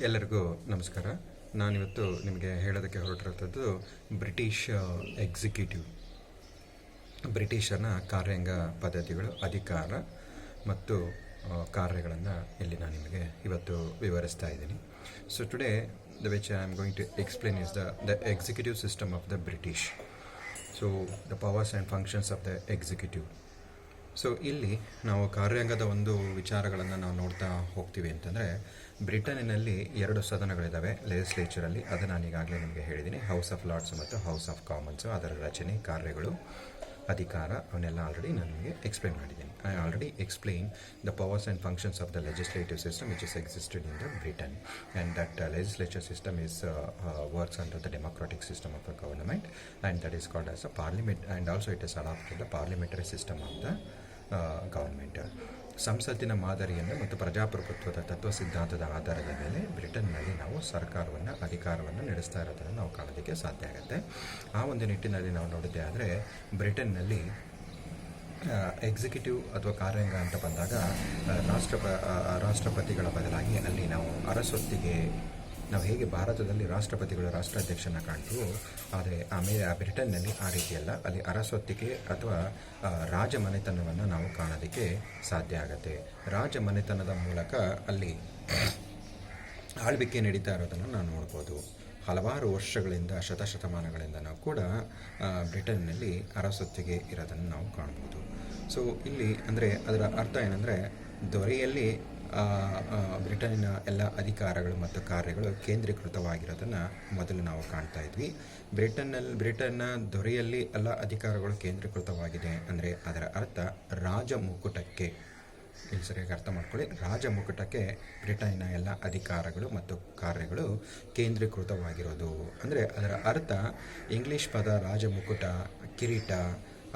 ಎಲ್ಲರಿಗೂ ನಮಸ್ಕಾರ. ನಾನಿವತ್ತು ನಿಮಗೆ ಹೇಳೋದಕ್ಕೆ ಹೊರಟಿರೋಂಥದ್ದು ಬ್ರಿಟಿಷ್ ಎಕ್ಸಿಕ್ಯೂಟಿವ್, ಬ್ರಿಟಿಷರ್ನ ಕಾರ್ಯಾಂಗ ಪದ್ಧತಿಗಳು, ಅಧಿಕಾರ ಮತ್ತು ಕಾರ್ಯಗಳನ್ನು ಇಲ್ಲಿ ನಾನು ನಿಮಗೆ ಇವತ್ತು ವಿವರಿಸ್ತಾ ಇದ್ದೀನಿ. So today the which I am going to explain is the executive system of the British. So the powers and functions of the executive. So ಇಲ್ಲಿ ನಾವು ಕಾರ್ಯಾಂಗದ ಒಂದು ವಿಚಾರಗಳನ್ನು ನಾವು ನೋಡ್ತಾ ಹೋಗ್ತೀವಿ ಅಂತಂದರೆ, ಬ್ರಿಟನ್ನಿನಲ್ಲಿ 2 ಸದನಗಳಿದ್ದಾವೆ ಲೆಜಿಸ್ಲೇಚರಲ್ಲಿ. ಅದು ನಾನು ಈಗಾಗಲೇ ನಿಮಗೆ ಹೇಳಿದ್ದೀನಿ, ಹೌಸ್ ಆಫ್ ಲಾರ್ಡ್ಸ್ ಮತ್ತು ಹೌಸ್ ಆಫ್ ಕಾಮನ್ಸು. ಅದರ ರಚನೆ, ಕಾರ್ಯಗಳು, ಅಧಿಕಾರ ಅವನ್ನೆಲ್ಲ ಆಲ್ರೆಡಿ ನಾನು ನಿಮಗೆ ಎಕ್ಸ್ಪ್ಲೇನ್ ಮಾಡಿದ್ದೀನಿ. I already explain the powers and functions of the legislative system which is existed in the Britain, and that legislature system is works under the democratic system of the government, and that is called as a parliament, and also it is adopted the parliamentary system of the government. ಸಂಸತ್ತಿನ ಮಾದರಿಯನ್ನು ಮತ್ತು ಪ್ರಜಾಪ್ರಭುತ್ವದ ತತ್ವ ಸಿದ್ಧಾಂತದ ಆಧಾರದ ಮೇಲೆ ಬ್ರಿಟನ್ನಲ್ಲಿ ನಾವು ಸರ್ಕಾರವನ್ನು, ಅಧಿಕಾರವನ್ನು ನಡೆಸ್ತಾ ಇರೋದನ್ನು ನಾವು ಕಾಣೋದಕ್ಕೆ ಸಾಧ್ಯ ಆಗುತ್ತೆ. ಆ ಒಂದು ನಿಟ್ಟಿನಲ್ಲಿ ನಾವು ನೋಡಿದ್ದೆ ಆದರೆ, ಬ್ರಿಟನ್ನಲ್ಲಿ ಎಕ್ಸಿಕ್ಯೂಟಿವ್ ಅಥವಾ ಕಾರ್ಯಾಂಗ ಅಂತ ಬಂದಾಗ ರಾಷ್ಟ್ರಪತಿಗಳ ಬದಲಾಗಿ ಅಲ್ಲಿ ನಾವು ಅರಸೊತ್ತಿಗೆ, ನಾವು ಹೇಗೆ ಭಾರತದಲ್ಲಿ ರಾಷ್ಟ್ರಪತಿಗಳು ರಾಷ್ಟ್ರಾಧ್ಯಕ್ಷನ ಕಾಣ್ತೀವೋ, ಆದರೆ ಆಮೇಲೆ ಬ್ರಿಟನ್ನಲ್ಲಿ ಆ ರೀತಿಯಲ್ಲ. ಅಲ್ಲಿ ಅರಸೊತ್ತಿಗೆ ಅಥವಾ ರಾಜಮನೆತನವನ್ನು ನಾವು ಕಾಣೋದಕ್ಕೆ ಸಾಧ್ಯ ಆಗುತ್ತೆ. ರಾಜಮನೆತನದ ಮೂಲಕ ಅಲ್ಲಿ ಆಳ್ವಿಕೆ ನಡೀತಾ ಇರೋದನ್ನು ನಾವು ನೋಡ್ಬೋದು. ಹಲವಾರು ವರ್ಷಗಳಿಂದ, ಶತಶತಮಾನಗಳಿಂದ ನಾವು ಕೂಡ ಬ್ರಿಟನ್ನಲ್ಲಿ ಅರಸೊತ್ತಿಗೆ ಇರೋದನ್ನು ನಾವು ಕಾಣ್ಬೋದು. ಸೊ ಇಲ್ಲಿ ಅಂದರೆ ಅದರ ಅರ್ಥ ಏನಂದರೆ, ದೊರೆಯಲ್ಲಿ ಬ್ರಿಟನ್ನಿನ ಎಲ್ಲ ಅಧಿಕಾರಗಳು ಮತ್ತು ಕಾರ್ಯಗಳು ಕೇಂದ್ರೀಕೃತವಾಗಿರೋದನ್ನು ಮೊದಲು ನಾವು ಕಾಣ್ತಾ ಇದ್ವಿ. ಬ್ರಿಟನ್ನ ದೊರೆಯಲ್ಲಿ ಎಲ್ಲ ಅಧಿಕಾರಗಳು ಕೇಂದ್ರೀಕೃತವಾಗಿದೆ ಅಂದರೆ ಅದರ ಅರ್ಥ ರಾಜ ಮುಕುಟಕ್ಕೆ, ಇಲ್ಲಿ ಸರಿಯಾಗಿ ಅರ್ಥ ಮಾಡ್ಕೊಳ್ಳಿ, ರಾಜ ಮುಕುಟಕ್ಕೆ ಬ್ರಿಟನ್ನಿನ ಎಲ್ಲ ಅಧಿಕಾರಗಳು ಮತ್ತು ಕಾರ್ಯಗಳು ಕೇಂದ್ರೀಕೃತವಾಗಿರೋದು. ಅಂದರೆ ಅದರ ಅರ್ಥ, ಇಂಗ್ಲೀಷ್ ಪದ ರಾಜ ಮುಕುಟ, ಕಿರೀಟ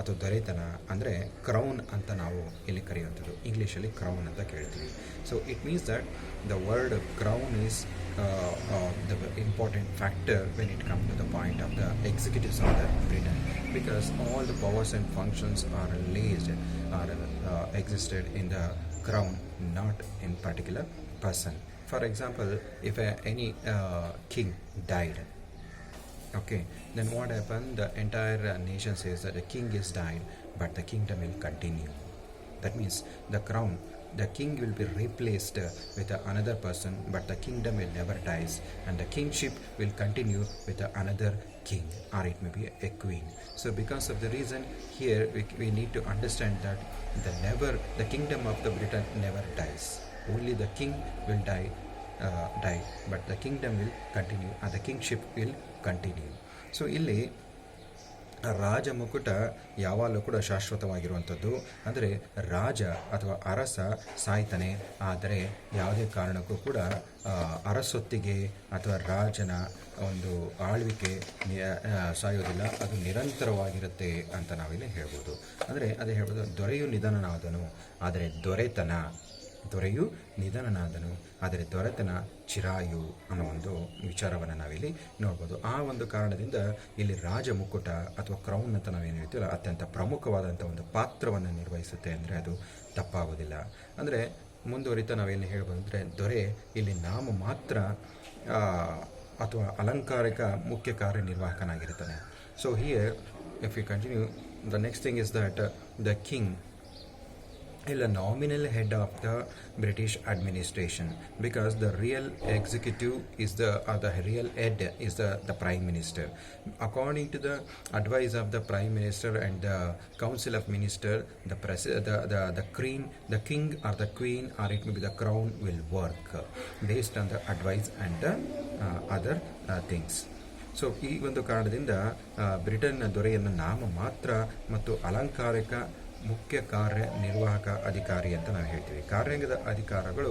ಅಥವಾ ದೊರೆತನ ಅಂದರೆ ಕ್ರೌನ್ ಅಂತ ನಾವು ಇಲ್ಲಿ ಕರೆಯುವಂಥದ್ದು. ಇಂಗ್ಲೀಷಲ್ಲಿ ಕ್ರೌನ್ ಅಂತ ಕೇಳ್ತೀವಿ. So it means that the word crown is the important factor when it comes to the point of the executives of the Britain, because all the powers and functions are existed in the crown, not in particular person. For example, if any king died, okay, then what happened? The entire nation says that the king is died, but the kingdom will continue. That means the crown, the king will be replaced with another person, but the kingdom will never dies, and the kingship will continue with another king, or it may be a queen. So because of the reason here, we need to understand that the kingdom of the Britain never dies. Only the king will die, but the kingdom will continue, and the kingship will continue. So ಇಲ್ಲಿ ರಾಜ ಮುಕುಟ ಯಾವಾಗಲೂ ಕೂಡ ಶಾಶ್ವತವಾಗಿರುವಂಥದ್ದು. ಅಂದರೆ ರಾಜ ಅಥವಾ ಅರಸ ಸಾಯ್ತಾನೆ, ಆದರೆ ಯಾವುದೇ ಕಾರಣಕ್ಕೂ ಕೂಡ ಅರಸೊತ್ತಿಗೆ ಅಥವಾ ರಾಜನ ಒಂದು ಆಳ್ವಿಕೆ ಸಾಯೋದಿಲ್ಲ, ಅದು ನಿರಂತರವಾಗಿರುತ್ತೆ ಅಂತ ನಾವಿಲ್ಲಿ ಹೇಳ್ಬೋದು. ಅಂದರೆ ಅದೇ ಹೇಳ್ಬೋದು, ದೊರೆಯು ನಿಧನನಾದನು, ಆದರೆ ದೊರೆಯು ನಿಧನನಾದನು, ಆದರೆ ದೊರೆತನ ಚಿರಾಯು ಅನ್ನೋ ಒಂದು ವಿಚಾರವನ್ನು ನಾವಿಲ್ಲಿ ನೋಡ್ಬೋದು. ಆ ಒಂದು ಕಾರಣದಿಂದ ಇಲ್ಲಿ ರಾಜ ಮುಕುಟ ಅಥವಾ ಕ್ರೌನ್ ಅಂತ ನಾವೇನು ಹೇಳ್ತೀವಲ್ಲ, ಅತ್ಯಂತ ಪ್ರಮುಖವಾದಂಥ ಒಂದು ಪಾತ್ರವನ್ನು ನಿರ್ವಹಿಸುತ್ತೆ ಅಂದರೆ ಅದು ತಪ್ಪಾಗೋದಿಲ್ಲ. ಅಂದರೆ ಮುಂದುವರಿತಾ ನಾವೇನು ಹೇಳ್ಬೋದು ಅಂದರೆ, ದೊರೆ ಇಲ್ಲಿ ನಾಮ ಮಾತ್ರ ಅಥವಾ ಅಲಂಕಾರಿಕ ಮುಖ್ಯ ಕಾರ್ಯನಿರ್ವಾಹಕನಾಗಿರ್ತಾನೆ. So here if you continue, the next thing is that the king is a nominal head of the British administration, because the real executive is the real head is the prime minister. According to the advice of the prime minister and the council of minister, the king or the queen, or it may be the crown, will work based on the advice and the other things. So ಈ ಒಂದು ಕಾರಣದಿಂದ ಬ್ರಿಟನ್ನ ದೊರೆಯನ್ನು ನಾಮ ಮಾತ್ರ ಮತ್ತು ಅಲಂಕಾರಿಕ ಮುಖ್ಯ ಕಾರ್ಯನಿರ್ವಾಹಕ ಅಧಿಕಾರಿ ಅಂತ ನಾವು ಹೇಳ್ತೀವಿ. ಕಾರ್ಯಾಂಗದ ಅಧಿಕಾರಗಳು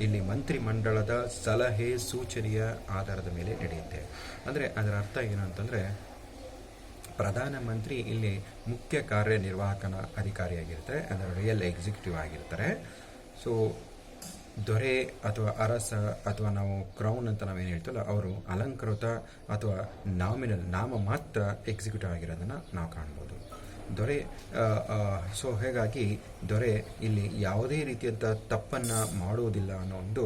ಇಲ್ಲಿ ಮಂತ್ರಿಮಂಡಲದ ಸಲಹೆ ಸೂಚನೆಯ ಆಧಾರದ ಮೇಲೆ ನಡೆಯುತ್ತೆ. ಅಂದರೆ ಅದರ ಅರ್ಥ ಏನು ಅಂತಂದರೆ, ಪ್ರಧಾನಮಂತ್ರಿ ಇಲ್ಲಿ ಮುಖ್ಯ ಕಾರ್ಯನಿರ್ವಾಹಕನ ಅಧಿಕಾರಿಯಾಗಿರ್ತಾರೆ, ಅಂದರೆ ರಿಯಲ್ ಎಕ್ಸಿಕ್ಯೂಟಿವ್ ಆಗಿರ್ತಾರೆ. ಸೊ ದೊರೆ ಅಥವಾ ಅರಸ ಅಥವಾ ನಾವು ಕ್ರೌನ್ ಅಂತ ನಾವೇನು ಹೇಳ್ತೀವಲ್ಲ, ಅವರು ಅಲಂಕೃತ ಅಥವಾ ನಾಮಿನಲ್, ನಾಮ ಮಾತ್ರ ಎಕ್ಸಿಕ್ಯೂಟಿವ್ ಆಗಿರೋದನ್ನು ನಾವು ಕಾಣ್ಬೋದು. ದೊರೆ ಸೊ ಹೀಗಾಗಿ ದೊರೆ ಇಲ್ಲಿ ಯಾವುದೇ ರೀತಿಯಂಥ ತಪ್ಪನ್ನು ಮಾಡುವುದಿಲ್ಲ ಅನ್ನೋ ಒಂದು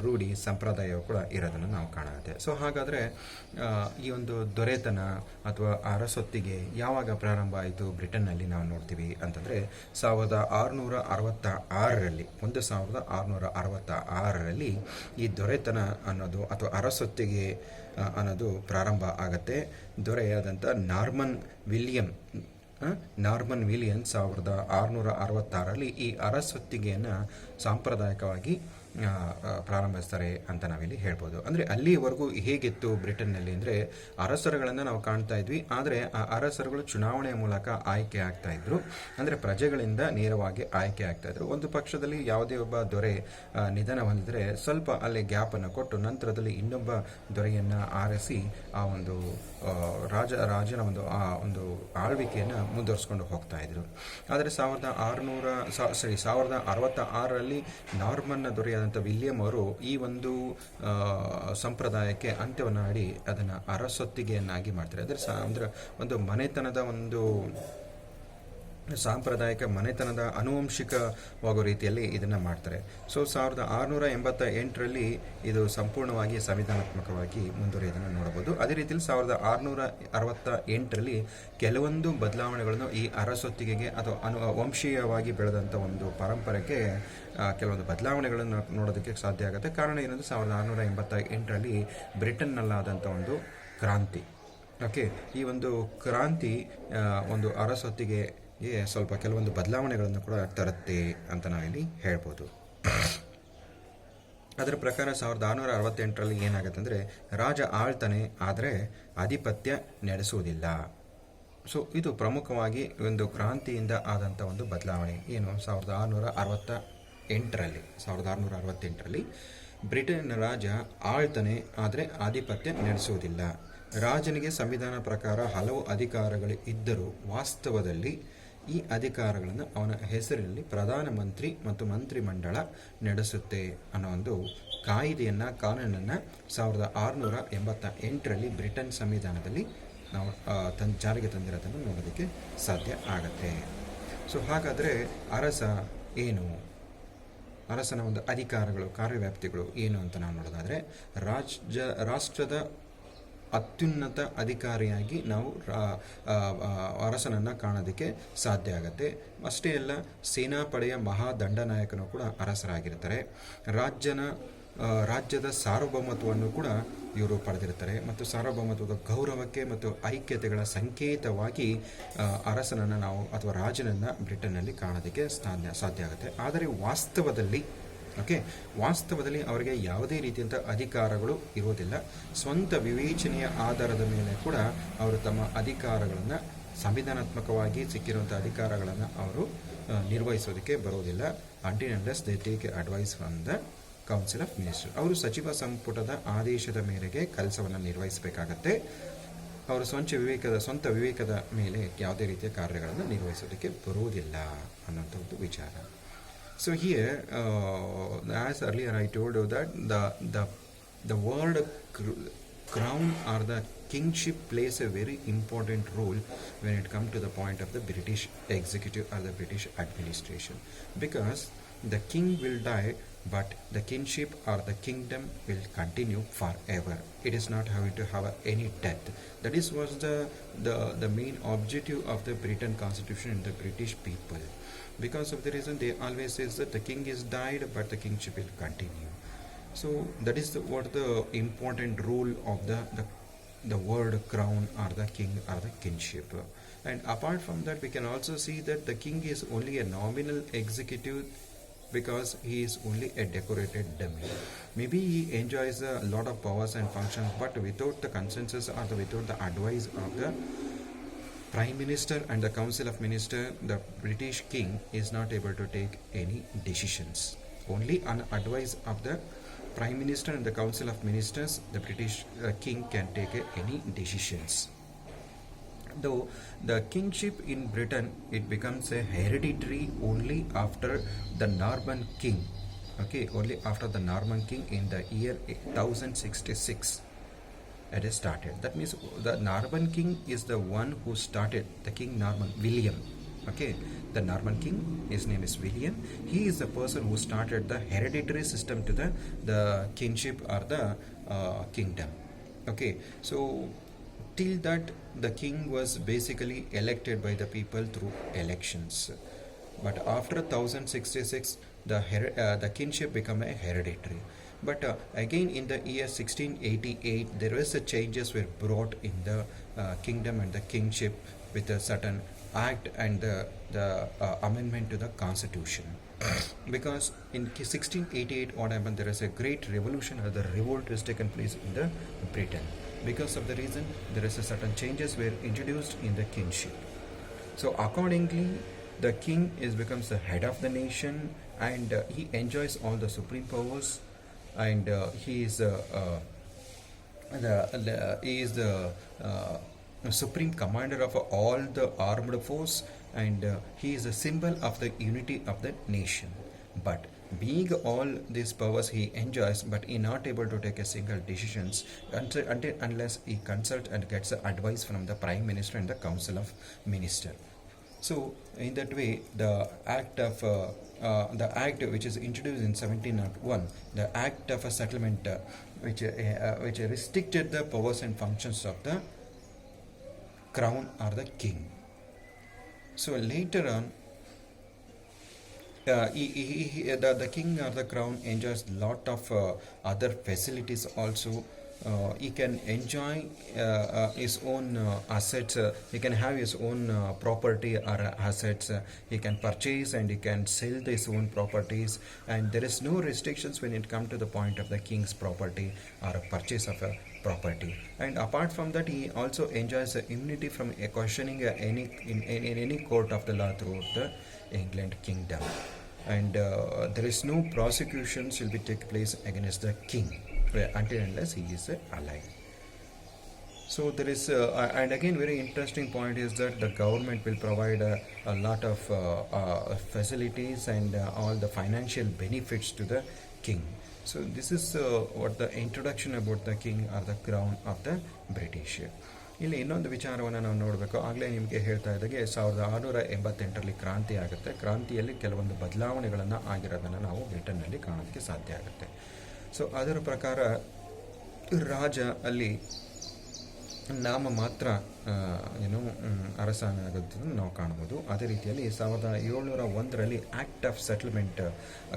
ರೂಢಿ ಸಂಪ್ರದಾಯವು ಕೂಡ ಇರೋದನ್ನು ನಾವು ಕಾಣುತ್ತೆ. ಸೊ ಹಾಗಾದರೆ ಈ ಒಂದು ದೊರೆತನ ಅಥವಾ ಅರಸೊತ್ತಿಗೆ ಯಾವಾಗ ಪ್ರಾರಂಭ ಆಯಿತು ಬ್ರಿಟನ್ನಲ್ಲಿ ನಾವು ನೋಡ್ತೀವಿ ಅಂತಂದರೆ 1666ರಲ್ಲಿ ಈ ದೊರೆತನ ಅನ್ನೋದು ಅಥವಾ ಅರಸೊತ್ತಿಗೆ ಅನ್ನೋದು ಪ್ರಾರಂಭ ಆಗತ್ತೆ. ದೊರೆಯಾದಂಥ ನಾರ್ಮನ್ ವಿಲಿಯನ್ 1666ರಲ್ಲಿ ಈ ಅರಸೊತ್ತಿಗೆಯನ್ನು ಸಾಂಪ್ರದಾಯಿಕವಾಗಿ ಪ್ರಾರಂಭಿಸ್ತಾರೆ ಅಂತ ನಾವಿಲ್ಲಿ ಹೇಳ್ಬೋದು. ಅಂದರೆ ಅಲ್ಲಿವರೆಗೂ ಹೇಗಿತ್ತು ಬ್ರಿಟನ್ನಲ್ಲಿ ಅಂದರೆ ಅರಸರುಗಳನ್ನು ನಾವು ಕಾಣ್ತಾ ಇದ್ವಿ, ಆದರೆ ಆ ಅರಸರುಗಳು ಚುನಾವಣೆಯ ಮೂಲಕ ಆಯ್ಕೆ ಆಗ್ತಾ ಇದ್ರು. ಅಂದರೆ ಪ್ರಜೆಗಳಿಂದ ನೇರವಾಗಿ ಆಯ್ಕೆ ಆಗ್ತಾ ಇದ್ರು. ಒಂದು ಪಕ್ಷದಲ್ಲಿ ಯಾವುದೇ ಒಬ್ಬ ದೊರೆ ನಿಧನ ಹೊಂದಿದರೆ ಸ್ವಲ್ಪ ಅಲ್ಲಿ ಗ್ಯಾಪನ್ನು ಕೊಟ್ಟು ನಂತರದಲ್ಲಿ ಇನ್ನೊಬ್ಬ ದೊರೆಯನ್ನು ಆರಿಸಿ ಆ ಒಂದು ರಾಜನ ಒಂದು ಆಳ್ವಿಕೆಯನ್ನು ಮುಂದುವರಿಸ್ಕೊಂಡು ಹೋಗ್ತಾ ಇದ್ರು. ಆದರೆ 1666ರಲ್ಲಿ ನಾರ್ಮನ್ನ ದೊರೆಯಾದಂಥ ವಿಲಿಯಂ ಅವರು ಈ ಒಂದು ಸಂಪ್ರದಾಯಕ್ಕೆ ಅಂತ್ಯವನ್ನು ಮಾಡಿ ಅದನ್ನು ಅರಸೊತ್ತಿಗೆಯನ್ನಾಗಿ ಮಾಡ್ತಾರೆ. ಅಂದರೆ ಒಂದು ಮನೆತನದ ಒಂದು ಸಾಂಪ್ರದಾಯಿಕ ಮನೆತನದ ಆನುವಂಶಿಕವಾಗೋ ರೀತಿಯಲ್ಲಿ ಇದನ್ನು ಮಾಡ್ತಾರೆ. ಸೊ 1688ರಲ್ಲಿ ಇದು ಸಂಪೂರ್ಣವಾಗಿ ಸಂವಿಧಾನಾತ್ಮಕವಾಗಿ ಮುಂದುವರಿಯೋದನ್ನು ನೋಡಬಹುದು. ಅದೇ ರೀತಿಯಲ್ಲಿ 1668ರಲ್ಲಿ ಕೆಲವೊಂದು ಬದಲಾವಣೆಗಳನ್ನು ಈ ಅರಸೊತ್ತಿಗೆಗೆ ಅಥವಾ ವಂಶೀಯವಾಗಿ ಬೆಳೆದಂಥ ಒಂದು ಪರಂಪರೆಗೆ ಕೆಲವೊಂದು ಬದಲಾವಣೆಗಳನ್ನು ನೋಡೋದಕ್ಕೆ ಸಾಧ್ಯ ಆಗುತ್ತೆ. ಕಾರಣ ಏನಂದರೆ 1688ರಲ್ಲಿ ಬ್ರಿಟನ್ನಲ್ಲಾದಂಥ ಒಂದು ಕ್ರಾಂತಿ. ಓಕೆ, ಈ ಒಂದು ಕ್ರಾಂತಿ ಒಂದು ಅರಸೊತ್ತಿಗೆ ಸ್ವಲ್ಪ ಕೆಲವೊಂದು ಬದಲಾವಣೆಗಳನ್ನು ಕೂಡ ತರುತ್ತೆ ಅಂತ ನಾವಿಲ್ಲಿ ಹೇಳ್ಬೋದು. ಅದರ ಪ್ರಕಾರ 1668ರಲ್ಲಿ ಏನಾಗುತ್ತೆ ಅಂದರೆ ರಾಜ ಆಳ್ತಾನೆ, ಆದರೆ ಆಧಿಪತ್ಯ ನಡೆಸುವುದಿಲ್ಲ. ಸೊ ಇದು ಪ್ರಮುಖವಾಗಿ ಒಂದು ಕ್ರಾಂತಿಯಿಂದ ಆದಂಥ ಒಂದು ಬದಲಾವಣೆ. ಏನು 1668ರಲ್ಲಿ ಬ್ರಿಟನ್ ರಾಜ ಆಳ್ತಾನೆ, ಆದರೆ ಆಧಿಪತ್ಯ ನಡೆಸುವುದಿಲ್ಲ. ರಾಜನಿಗೆ ಸಂವಿಧಾನ ಪ್ರಕಾರ ಹಲವು ಅಧಿಕಾರಗಳು ಇದ್ದರೂ ವಾಸ್ತವದಲ್ಲಿ ಈ ಅಧಿಕಾರಗಳನ್ನು ಅವನ ಹೆಸರಿನಲ್ಲಿ ಪ್ರಧಾನಮಂತ್ರಿ ಮತ್ತು ಮಂತ್ರಿಮಂಡಲ ನಡೆಸುತ್ತೆ ಅನ್ನೋ ಒಂದು ಕಾನೂನನ್ನು 1688ರಲ್ಲಿ ಬ್ರಿಟನ್ ಸಂವಿಧಾನದಲ್ಲಿ ನಾವು ಜಾರಿಗೆ ತಂದಿರೋದನ್ನು ನೋಡೋದಕ್ಕೆ ಸಾಧ್ಯ ಆಗತ್ತೆ. ಸೊ ಹಾಗಾದರೆ ಅರಸ ಏನು, ಅರಸನ ಒಂದು ಅಧಿಕಾರಗಳು, ಕಾರ್ಯವ್ಯಾಪ್ತಿಗಳು ಏನು ಅಂತ ನಾವು ನೋಡೋದಾದರೆ ರಾಷ್ಟ್ರದ ಅತ್ಯುನ್ನತ ಅಧಿಕಾರಿಯಾಗಿ ನಾವು ಅರಸನನ್ನು ಕಾಣೋದಕ್ಕೆ ಸಾಧ್ಯ ಆಗುತ್ತೆ. ಅಷ್ಟೇ ಅಲ್ಲ, ಸೇನಾಪಡೆಯ ಮಹಾದಂಡನಾಯಕನು ಕೂಡ ಅರಸರಾಗಿರ್ತಾರೆ. ರಾಜ್ಯದ ಸಾರ್ವಭೌಮತ್ವವನ್ನು ಕೂಡ ಇವರು ಪಡೆದಿರ್ತಾರೆ. ಮತ್ತು ಸಾರ್ವಭೌಮತ್ವದ ಗೌರವಕ್ಕೆ ಮತ್ತು ಐಕ್ಯತೆಗಳ ಸಂಕೇತವಾಗಿ ಅರಸನನ್ನು ನಾವು ಅಥವಾ ರಾಜನನ್ನು ಬ್ರಿಟನ್ನಲ್ಲಿ ಕಾಣೋದಕ್ಕೆ ಸಾಧ್ಯ ಆಗುತ್ತೆ. ಆದರೆ ವಾಸ್ತವದಲ್ಲಿ ಅವರಿಗೆ ಯಾವುದೇ ರೀತಿಯಂಥ ಅಧಿಕಾರಗಳು ಇರುವುದಿಲ್ಲ. ಸ್ವಂತ ವಿವೇಚನೆಯ ಆಧಾರದ ಮೇಲೆ ಕೂಡ ಅವರು ತಮ್ಮ ಅಧಿಕಾರಗಳನ್ನು, ಸಂವಿಧಾನಾತ್ಮಕವಾಗಿ ಸಿಕ್ಕಿರುವಂಥ ಅಧಿಕಾರಗಳನ್ನು ಅವರು ನಿರ್ವಹಿಸೋದಕ್ಕೆ ಬರುವುದಿಲ್ಲ. Until unless they take advice from the council of minister. ಅವರು ಸಚಿವ ಸಂಪುಟದ ಆದೇಶದ ಮೇರೆಗೆ ಕೆಲಸವನ್ನು ನಿರ್ವಹಿಸಬೇಕಾಗತ್ತೆ. ಅವರು ಸ್ವಂತ ವಿವೇಕದ ಮೇಲೆ ಯಾವುದೇ ರೀತಿಯ ಕಾರ್ಯಗಳನ್ನು ನಿರ್ವಹಿಸೋದಕ್ಕೆ ಬರುವುದಿಲ್ಲ ಅನ್ನೋಂಥ ಒಂದು ವಿಚಾರ. So here, as earlier I told you that the word crown or the kingship plays a very important role when it comes to the point of the British executive or the British administration, because the king will die, but the kingship or the kingdom will continue forever. It is not having to have any death. That was the main objective of the Britain Constitution and the British people. Because of the reason they always says that the king is died, but the kingship will continue. So that is what the important rule of the word crown or the king or the kingship. And apart from that, we can also see that the king is only a nominal executive, because he is only a decorated dummy. Maybe he enjoys a lot of powers and functions, but without the consensus or without the advice of the Prime Minister and the Council of Ministers, the British King is not able to take any decisions. Only on advice of the Prime Minister and the Council of Ministers, the British King can take any decisions. Though the kingship in Britain, it becomes a hereditary only after the Norman King. Okay, only after the Norman King in the year 1066. it is started. That means the Norman king is the one who started, the King Norman, William. Okay, the Norman king, his name is William. He is the person who started the hereditary system to the kingship or the kingdom. Okay, so till that the king was basically elected by the people through elections. But after 1066, the kingship became a hereditary. But again in the year 1688, there was a changes were brought in the kingdom and the kingship with a certain act and the amendment to the constitution. Because in 1688, what happened, there is a great revolution or the revolt has taken place in the Britain. Because of the reason, there is a certain changes were introduced in the kingship. So accordingly, the king becomes the head of the nation, and he enjoys all the supreme powers, and he is supreme commander of all the armed force, and he is a symbol of the unity of the nation. But being all these powers he enjoys, but he not able to take a single decisions unless he consults and gets advice from the prime minister and the council of minister. So in that way, the act which is introduced in 1701, the act of a settlement, which restricted the powers and functions of the crown or the king. So later on, the king or the crown enjoys lot of other facilities also. He can enjoy his own assets. He can have his own property or assets. He can purchase and he can sell his own properties, and there is no restrictions when it comes to the point of the king's property or a purchase of a property. And apart from that, he also enjoys immunity from questioning in any court of the law throughout the England kingdom. And there is no prosecutions will be take place against the king until unless he is alive. So there is, and again very interesting point is that the government will provide a lot of facilities and all the financial benefits to the king. So this is what the introduction about the king or the crown of the British. ಇಲ್ಲಿ ಇನ್ನೊಂದು ವಿಚಾರವನ್ನು ನಾವು ನೋಡಬೇಕು. ಆಗಲೇ ನಿಮಗೆ ಹೇಳ್ತಾ ಇದ್ದಾಗೆ 1688ರಲ್ಲಿ ಕ್ರಾಂತಿ ಆಗುತ್ತೆ. ಕ್ರಾಂತಿಯಲ್ಲಿ ಕೆಲವೊಂದು ಬದಲಾವಣೆಗಳನ್ನು ಆಗಿರೋದನ್ನು ನಾವು ಬ್ರಿಟನ್ನಲ್ಲಿ ಕಾಣೋದಕ್ಕೆ ಸಾಧ್ಯ ಆಗುತ್ತೆ. ಸೊ ಅದರ ಪ್ರಕಾರ ರಾಜ ಅಲ್ಲಿ ನಾಮ ಮಾತ್ರ ಅರಸನಾಗುವುದನ್ನು ನಾವು ಕಾಣಬಹುದು. ಅದೇ ರೀತಿಯಲ್ಲಿ 1701ರಲ್ಲಿ ಆಕ್ಟ್ ಆಫ್ ಸೆಟಲ್ಮೆಂಟ್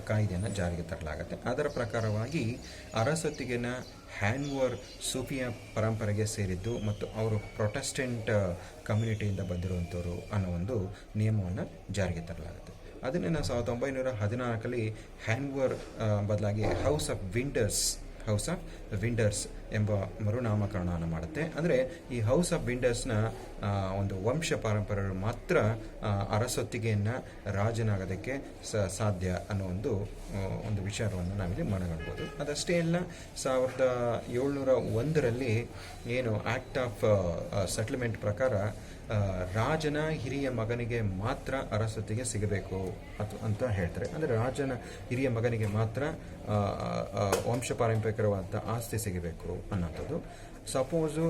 ಕಾಯ್ದೆಯನ್ನು ಜಾರಿಗೆ ತರಲಾಗುತ್ತೆ. ಅದರ ಪ್ರಕಾರವಾಗಿ ಅರಸೊತ್ತಿಗೆನ ಹ್ಯಾನ್ವರ್ ಸೂಫಿಯಾ ಪರಂಪರೆಗೆ ಸೇರಿದ್ದು ಮತ್ತು ಅವರು ಪ್ರೊಟೆಸ್ಟೆಂಟ್ ಕಮ್ಯುನಿಟಿಯಿಂದ ಬಂದಿರುವಂಥವ್ರು ಅನ್ನೋ ಒಂದು ನಿಯಮವನ್ನು ಜಾರಿಗೆ ತರಲಾಗುತ್ತೆ. ಅದನ್ನೇ ನಾವು 1914ರಲ್ಲಿ ಹ್ಯಾನ್ವರ್ ಬದಲಾಗಿ ಹೌಸ್ ಆಫ್ ವಿಂಡರ್ಸ್ ಎಂಬ ಮರುನಾಮಕರಣವನ್ನು ಮಾಡುತ್ತೆ. ಅಂದರೆ ಈ ಹೌಸ್ ಆಫ್ ವಿಂಡರ್ಸ್ನ ಒಂದು ವಂಶ ಪರಂಪರೆಗಳು ಮಾತ್ರ ಅರಸೊತ್ತಿಗೆಯನ್ನು ರಾಜನಾಗೋದಕ್ಕೆ ಸಾಧ್ಯ ಅನ್ನೋ ಒಂದು ವಿಚಾರವನ್ನು ನಾವಿಲ್ಲಿ ಮನಗಣ್ಬೋದು. ಅದಷ್ಟೇ ಅಲ್ಲ, 1701ರಲ್ಲಿ ಏನು ಆಕ್ಟ್ ಆಫ್ ಸೆಟಲ್ಮೆಂಟ್ ಪ್ರಕಾರ ರಾಜನ ಹಿರಿಯ ಮಗನಿಗೆ ಮಾತ್ರ ಅರಸೊತ್ತಿಗೆ ಸಿಗಬೇಕು ಅಂತ ಹೇಳ್ತಾರೆ. ಅಂದರೆ ರಾಜನ ಹಿರಿಯ ಮಗನಿಗೆ ಮಾತ್ರ ವಂಶ ಪಾರಂಪರಿಕವಾದ ಆಸ್ತಿ ಸಿಗಬೇಕು ಅನ್ನೋಂಥದ್ದು. ಸಪೋಸು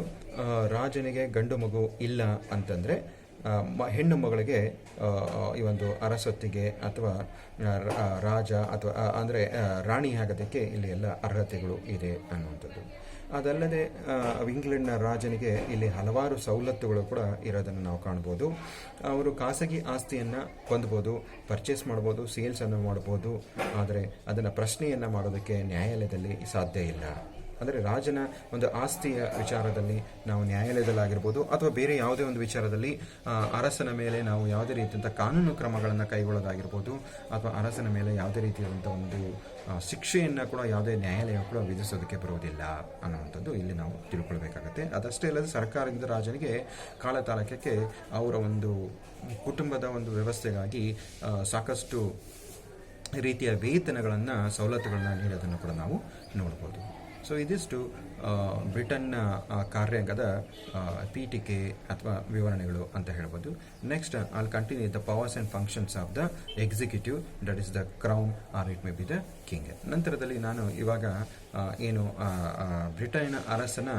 ರಾಜನಿಗೆ ಗಂಡು ಮಗು ಇಲ್ಲ ಅಂತಂದರೆ ಹೆಣ್ಣು ಮಗಳಿಗೆ ಈ ಒಂದು ಅರಸೊತ್ತಿಗೆ ಅಥವಾ ರಾಜ ಅಥವಾ ಅಂದರೆ ರಾಣಿ ಆಗೋದಕ್ಕೆ ಇಲ್ಲಿ ಎಲ್ಲ ಅರ್ಹತೆಗಳು ಇದೆ ಅನ್ನುವಂಥದ್ದು. ಅದಲ್ಲದೆ ಇಂಗ್ಲೆಂಡ್ನ ರಾಜನಿಗೆ ಇಲ್ಲಿ ಹಲವಾರು ಸವಲತ್ತುಗಳು ಕೂಡ ಇರೋದನ್ನು ನಾವು ಕಾಣ್ಬೋದು. ಅವರು ಖಾಸಗಿ ಆಸ್ತಿಯನ್ನು ಹೊಂದ್ಬೋದು, ಪರ್ಚೇಸ್ ಮಾಡ್ಬೋದು, ಸೇಲ್ಸನ್ನು ಮಾಡ್ಬೋದು. ಆದರೆ ಅದನ್ನು ಪ್ರಶ್ನೆಯನ್ನು ಮಾಡೋದಕ್ಕೆ ನ್ಯಾಯಾಲಯದಲ್ಲಿ ಸಾಧ್ಯ ಇಲ್ಲ. ಅಂದರೆ ರಾಜನ ಒಂದು ಆಸ್ತಿಯ ವಿಚಾರದಲ್ಲಿ ನಾವು ನ್ಯಾಯಾಲಯದಲ್ಲಾಗಿರ್ಬೋದು ಅಥವಾ ಬೇರೆ ಯಾವುದೇ ಒಂದು ವಿಚಾರದಲ್ಲಿ ಅರಸನ ಮೇಲೆ ನಾವು ಯಾವುದೇ ರೀತಿಯಂಥ ಕಾನೂನು ಕ್ರಮಗಳನ್ನು ಕೈಗೊಳ್ಳೋದಾಗಿರ್ಬೋದು ಅಥವಾ ಅರಸನ ಮೇಲೆ ಯಾವುದೇ ರೀತಿಯಾದಂಥ ಒಂದು ಶಿಕ್ಷೆಯನ್ನು ಕೂಡ ಯಾವುದೇ ನ್ಯಾಯಾಲಯ ಕೂಡ ವಿಧಿಸೋದಕ್ಕೆ ಬರುವುದಿಲ್ಲ ಅನ್ನುವಂಥದ್ದು ಇಲ್ಲಿ ನಾವು ತಿಳ್ಕೊಳ್ಬೇಕಾಗತ್ತೆ. ಅದಷ್ಟೇ ಅಲ್ಲದೆ ಸರ್ಕಾರದಿಂದ ರಾಜನಿಗೆ ಕಾಲತಾಲಕ್ಕೆ ಅವರ ಒಂದು ಕುಟುಂಬದ ಒಂದು ವ್ಯವಸ್ಥೆಗಾಗಿ ಸಾಕಷ್ಟು ರೀತಿಯ ವೇತನಗಳನ್ನು ಸವಲತ್ತುಗಳನ್ನು ನೀಡೋದನ್ನು ಕೂಡ ನಾವು ನೋಡ್ಬೋದು. ಸೊ ಇದಿಷ್ಟು ಬ್ರಿಟನ್ನ ಕಾರ್ಯಾಂಗದ ಪೀಠಿಕೆ ಅಥವಾ ವಿವರಣೆಗಳು ಅಂತ ಹೇಳ್ಬೋದು. Next I'll continue the powers and functions of the executive, that is the crown or it may be the king. ನಂತರದಲ್ಲಿ ನಾನು ಇವಾಗ ಏನು ಬ್ರಿಟನ್ನ ಅರಸನ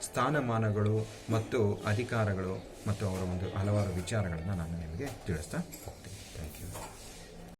ಸ್ಥಾನಮಾನಗಳು ಮತ್ತು ಅಧಿಕಾರಗಳು ಮತ್ತು ಅವರ ಒಂದು ಹಲವಾರು ವಿಚಾರಗಳನ್ನು ನಾನು ನಿಮಗೆ ತಿಳಿಸ್ತಾ ಹೋಗ್ತೇನೆ.